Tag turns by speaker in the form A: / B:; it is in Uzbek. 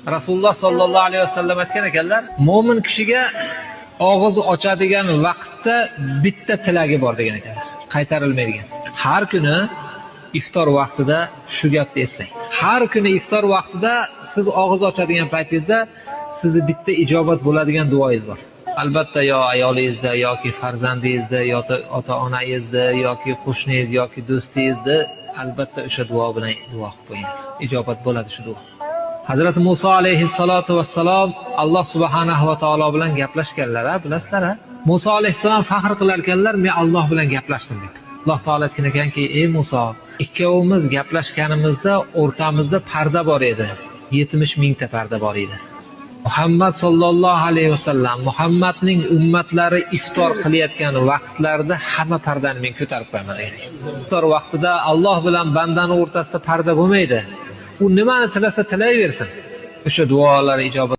A: Rasululloh sollallohu alayhi vasallam aytgan ekanlar, mo'min kishiga og'iz ochadigan vaqtda bitta tilagi bor degan ekanlar, qaytarilmaydigan. Har kuni iftor vaqtida shu gapni eslang. Har kuni iftor vaqtida siz og'iz ochadigan paytingizda sizni bitta ijobat bo'ladigan duoingiz bor. Albatta yo ayolingizda yoki farzandingizda yoki ota-onangizda yoki qo'shningiz yoki do'stingizda albatta o'sha duo bilan duo qilib qo'ying. Ijobat bo'ladi shu duo. Hazrat Musa alayhissalatu vassalom Alloh subhanahu va taolo bilan gaplashganlar, bilasizlar? Musa alayhissalom faxr qilar ekanlar, men Alloh bilan gaplashdim deb. Alloh taolo aytgan ekanki, ey Musa, ikkovimiz gaplashganimizda o'rtamizda parda bor edi. 70 mingta parda bor edi. Muhammad sallallohu alayhi vasallam Muhammadning ummatlari iftor qilayotgan vaqtlarda hamma pardani men ko'tarib qo'yaman degan. Iftor vaqtida Alloh bilan bandaning o'rtasida parda bo'lmaydi. U nimani tilasa tilayversin. O'sha duolar ijobat